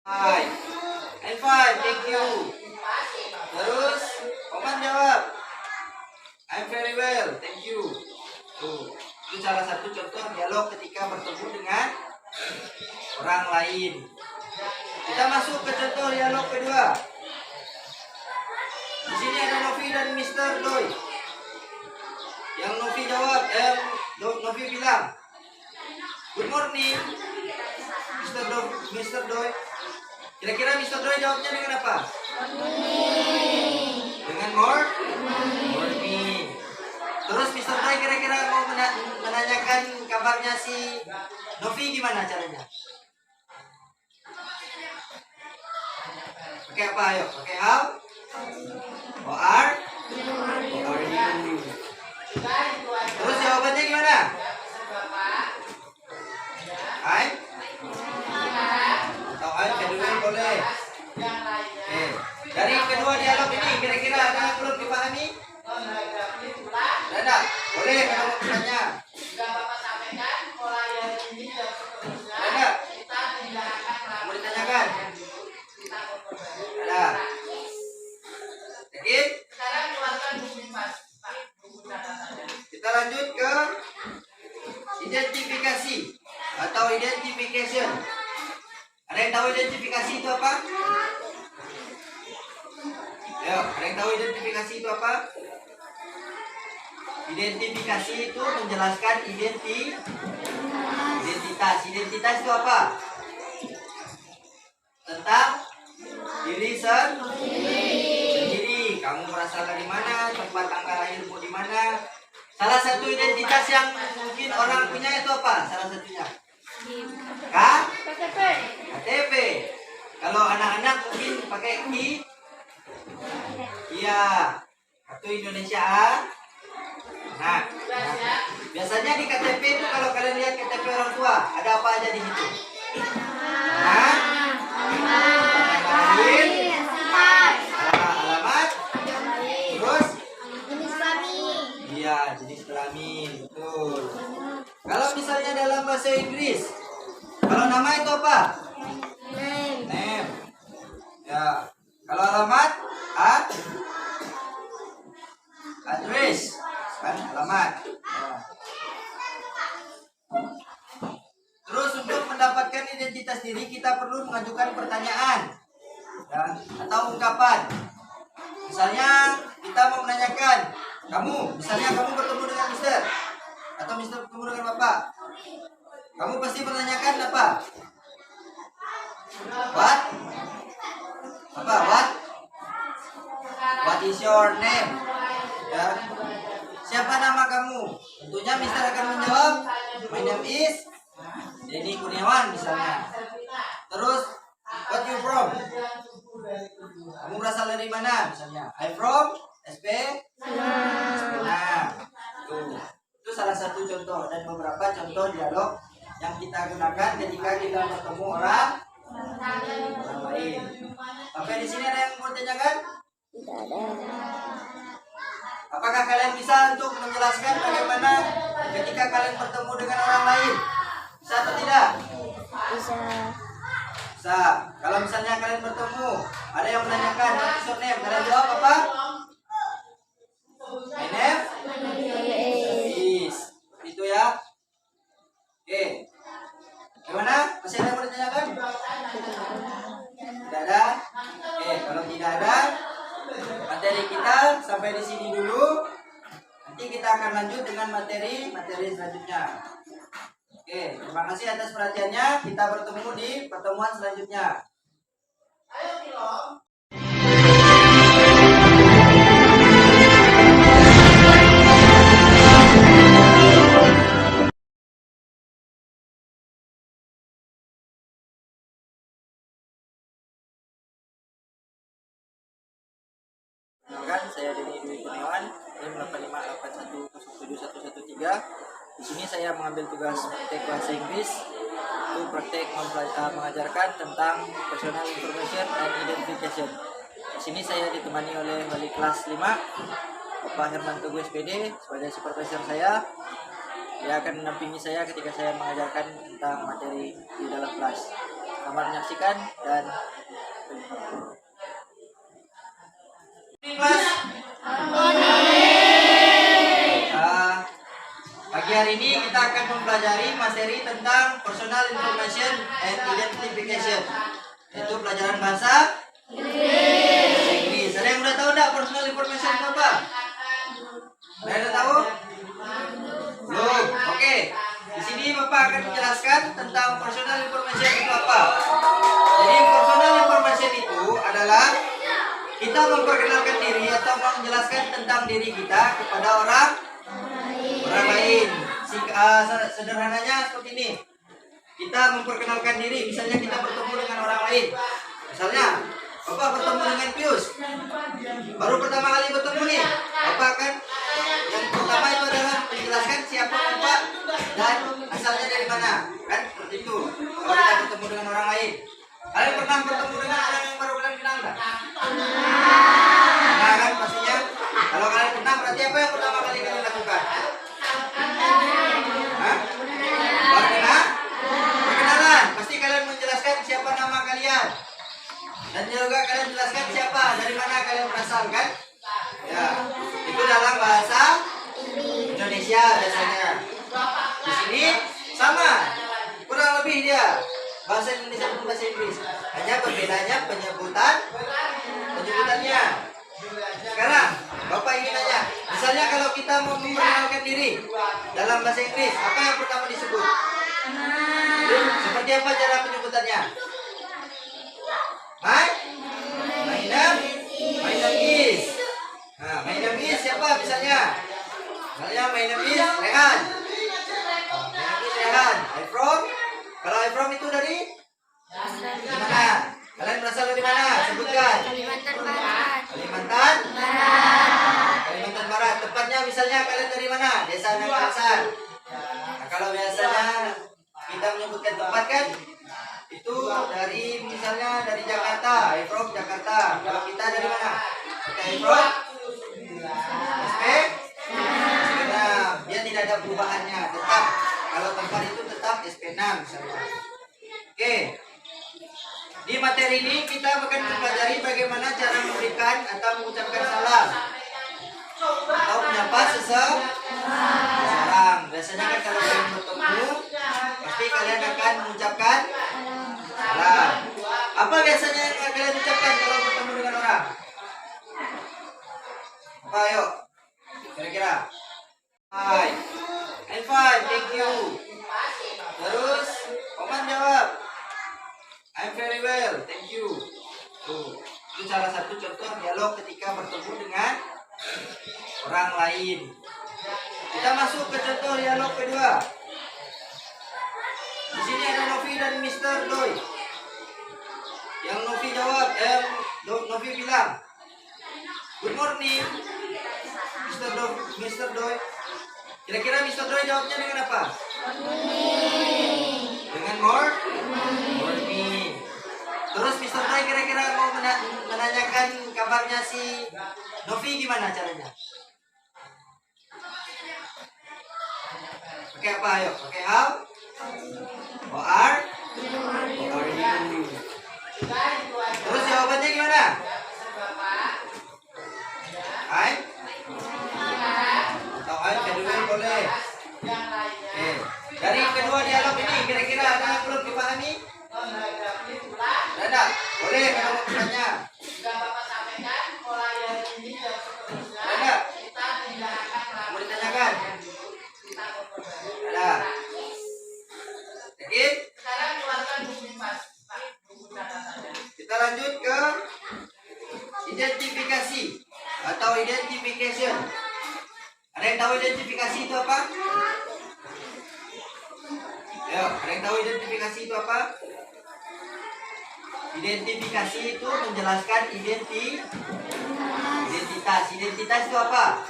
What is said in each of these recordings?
Hai, I'm fine, thank you. Terus, Oman jawab, I'm very well, thank you. Tuh, itu salah satu contoh dialog ketika bertemu dengan orang lain. Kita masuk ke contoh dialog kedua. Di sini ada Novi dan Mr. Doi. Yang Novi jawab, Novi bilang, good morning, Mr. Doi. Kira-kira Mr. Doi jawabnya dengan apa? Dengan morning. Terus Mr. Doi kira-kira mau menanyakan kabarnya si Novi gimana caranya? Pakai apa ayo? Pakai how? How are you? Terus jawabannya gimana? Hai? Atau hai kedua boleh. Oke. Dari kedua dialog ini kira-kira ada yang belum dipahami? Ada? Boleh kalau mau bertanya. Ada? Mau ditanyakan? Ada? Yakin? Kita lanjut ke identifikasi atau identification. Ada yang tahu identifikasi itu apa? Ayo, ada yang tahu identifikasi itu apa? Identifikasi itu menjelaskan identitas. Identitas itu apa? Tentang diri sendiri. Kamu berasal dari mana? Tempat tanggal lahirmu di mana? Salah satu identitas yang mungkin orang punya itu apa? Salah satunya? KTP. Kalau anak-anak mungkin pakai iya, kartu Indonesia. Nah, biasanya di KTP itu kalau kalian lihat KTP orang tua, ada apa aja di situ? Nah, alamat, terus iya, jenis kelamin, betul. Kalau misalnya dalam bahasa Inggris, kalau nama itu apa? Name. Ya. Kalau alamat, address, kan alamat. Ya. Terus untuk mendapatkan identitas diri kita perlu mengajukan pertanyaan, ya, atau ungkapan. Misalnya kita mau menanyakan, misalnya kamu bertemu dengan Mister, atau Mister bertemu dengan Bapak, kamu pasti menanyakan apa? What is your name? Ya. Siapa nama kamu? Tentunya Mister akan menjawab, my name is Denny Kurniawan misalnya. Terus, what you from? Kamu berasal dari mana misalnya? I from SP. Nah, itu salah satu contoh dan beberapa contoh dialog yang kita gunakan ketika kita bertemu orang lain. Sampai di sini ada yang mau tanyakan? Tidak ada. Apakah kalian bisa untuk menjelaskan bagaimana ketika kalian bertemu dengan orang lain? Bisa atau tidak? Bisa. Bisa. Kalau misalnya kalian bertemu, ada yang menanyakan, what is your name? Kalian jawab apa? My name is. Itu ya. Oke. Gimana? Masih ada yang mau ditanyakan? Tidak ada? Oke, kalau tidak ada, materi kita sampai di sini dulu. Nanti kita akan lanjut dengan materi selanjutnya. Oke, terima kasih atas perhatiannya. Kita bertemu di pertemuan selanjutnya. Perkenalkan, saya Denny Dwi Kurniawan, NIM 8581071113. Di sini saya mengambil tugas praktek bahasa Inggris. Itu praktek mengajarkan tentang personal information and identification. Di sini saya ditemani oleh wali kelas 5, Bapak Herman Teguh SPD sebagai supervisor saya. Dia akan mendampingi saya ketika saya mengajarkan tentang materi di dalam kelas. Selamat menyaksikan dan kelas. Pagi hari ini kita akan mempelajari materi tentang personal information and identification, yaitu pelajaran bahasa Inggris. Ada yang udah tahu enggak personal information itu apa? Ada yang udah tahu? Belum. Oke. Di sini Bapak akan menjelaskan tentang personal information itu apa. Jadi personal information itu adalah kita memperkenalkan diri atau menjelaskan tentang diri kita kepada orang lain. Sederhananya seperti ini. Kita memperkenalkan diri, misalnya kita bertemu dengan orang lain. Misalnya, Bapak bertemu dengan Pius. Baru pertama kali bertemu nih, Bapak akan yang pertama itu adalah menjelaskan siapa Bapak dan asalnya dari mana. Kan seperti itu. Kalau kita bertemu dengan orang lain. Kalian pernah bertemu dengan orang yang baru kalian kenal enggak? Nah kan pastinya. Kalau kalian pernah, berarti apa yang pertama kali kalian lakukan? Hah? Perkenalan. Pasti kalian menjelaskan siapa nama kalian. Dan juga kalian jelaskan siapa, dari mana kalian berasal kan? Ya, itu dalam bahasa Indonesia biasanya. Di sini sama, kurang lebih dia bahasa Indonesia dan bahasa Inggris. Hanya perbedaannya penyebutannya. Sekarang Bapak ingin tanya, misalnya kalau kita mau memperkenalkan diri dalam bahasa Inggris, apa yang pertama disebut? Seperti apa cara penyebutannya? My name is. Nah, my name is siapa misalnya? Misalnya my name is Rehan. My name is Rehan. I'm from. Kalau I'm from itu dari mana? Kalian berasal dari mana? Sebutkan. Kalimantan Barat. Kalimantan Kalimantan Barat. Tepatnya misalnya kalian dari mana? Desa Nangkasan. Nah, kalau biasanya kita menyebutkan tempat kan itu dari misalnya dari Jakarta, I'm from Jakarta. Kalau kita dari mana? Kita I'm from SP. Nah, dia tidak ada perubahannya, tetap kalau tempat itu tetap SP6 misalnya. Oke. Di materi ini kita akan mempelajari bagaimana cara memberikan atau mengucapkan salam atau menyapa seseorang. Biasanya kan kalau kalian bertemu, pasti kalian akan mengucapkan salam. Apa biasanya yang kalian ucapkan kalau bertemu dengan orang? Apa ayo? Kira-kira? Hi, I'm fine, thank you. Terus, Oman jawab, I'm very well, thank you. Tuh, itu salah satu contoh dialog ketika bertemu dengan orang lain. Kita masuk ke contoh dialog kedua. Di sini ada Novi dan Mr. Doi. Yang Novi jawab, Novi bilang, good morning, Mr. Doi. Kira-kira Mr. Doi jawabnya dengan apa? Dengan morning. Terus Mr. Doi kira-kira mau menanyakan kabarnya si Novi gimana caranya? Pakai apa ayo? Pakai how? How are you? Terus jawabannya gimana? I'm? Atau I'm very well boleh. Oke. Dari kedua dialog ini kira-kira ada yang belum dipahami? Ada? Boleh kalau mau bertanya. Ada? Mau ditanyakan? Ada? Yakin? Kita lanjut ke identifikasi atau identification. Ada yang tahu identifikasi itu apa? Ayo, ada yang tahu identifikasi itu apa? Identifikasi itu menjelaskan identitas. Identitas itu apa?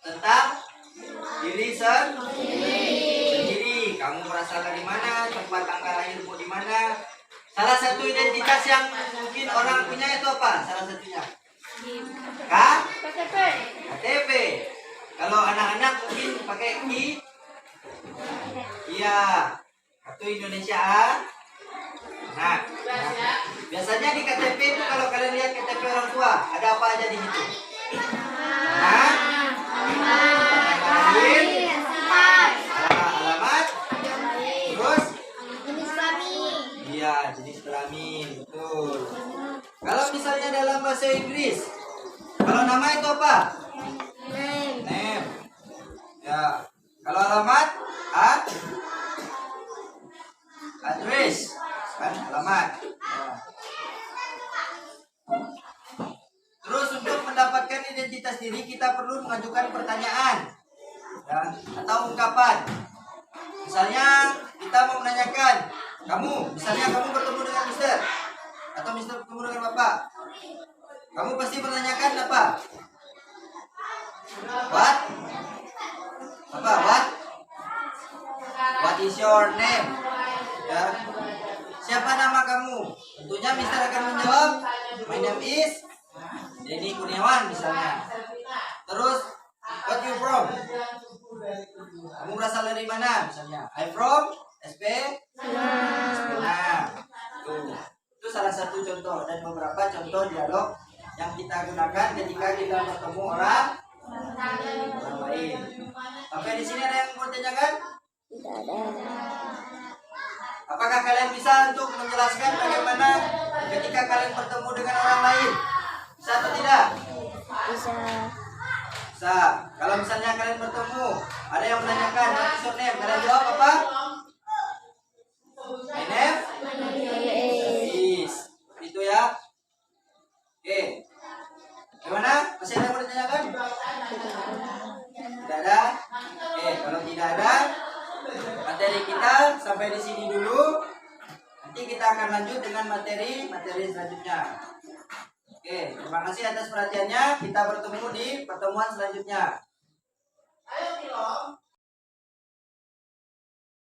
Tentang diri sendiri. Kamu berasal dari mana? Tempat tanggal lahirmu di mana? Salah satu identitas yang mungkin orang punya itu apa? Salah satunya? KTP. Kalau anak-anak mungkin pakai iya, Kartu Indonesia A. Nah, biasanya di KTP itu kalau kalian lihat KTP orang tua, ada apa aja di situ? Nah, lahir, alamat, terus, iya, jenis kelamin, betul. Kalau misalnya dalam bahasa Inggris, kalau nama itu apa? Name. Ya. Kalau alamat, address, kan alamat. Ya. Terus untuk mendapatkan identitas diri kita perlu mengajukan pertanyaan, ya, atau ungkapan. Misalnya kita mau menanyakan, misalnya kamu bertemu dengan Mister, atau Mister bertemu dengan Bapak, kamu pasti menanyakan apa? What? Apa? What is your name? Ya. Siapa nama kamu? Tentunya Mister akan menjawab, my name is Denny Kurniawan misalnya. Terus, what you from? Kamu berasal dari mana misalnya? I from SP. Nah, itu salah satu contoh dan beberapa contoh dialog yang kita gunakan ketika kita bertemu orang lain. Sampai di sini ada yang mau tanyakan? Tidak ada. Apakah kalian bisa untuk menjelaskan bagaimana ketika kalian bertemu dengan orang lain? Bisa atau tidak? Bisa. Bisa. Kalau misalnya kalian bertemu, ada yang menanyakan, what is your name? Kalian jawab apa? My name is. Itu ya. Oke. Gimana? Masih ada yang mau ditanyakan? Tidak ada? Oke, kalau tidak ada, materi kita sampai di sini dulu. Nanti kita akan lanjut dengan materi selanjutnya. Oke, terima kasih atas perhatiannya. Kita bertemu di pertemuan selanjutnya.